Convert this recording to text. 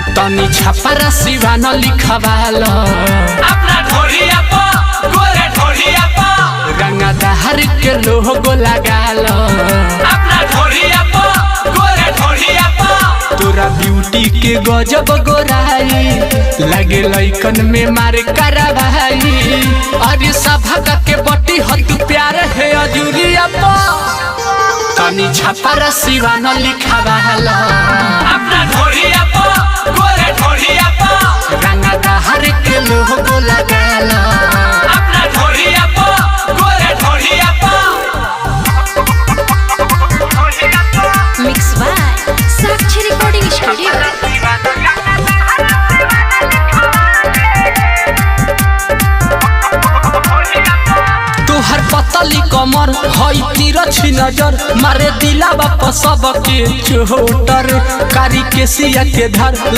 तनी छपरा सिवान लिखवालो अपना ढोलिया पा गोरे ढोलिया पा गंगा दहर के लोगो लगालो अपना ढोलिया पा गोरे ढोलिया पा तोरा ब्यूटी के गजब गोराई लगे लइकन में मार करवाई अरे सभा के बटी हत प्यार है अजूरिया पा तनी छपरा सिवान लिखवालो अपना ढोलिया पा गोरे ढोलिया पा गंगा दहर के लोगो लगालो अपना ढोलिया पा गोरे ढोलिया पा Mixed by Sakshi Recording Studio. तोहर पतली कमर हई तिरछी नजर मारे दिला बाप सबके चोटर कारी के सिया के धर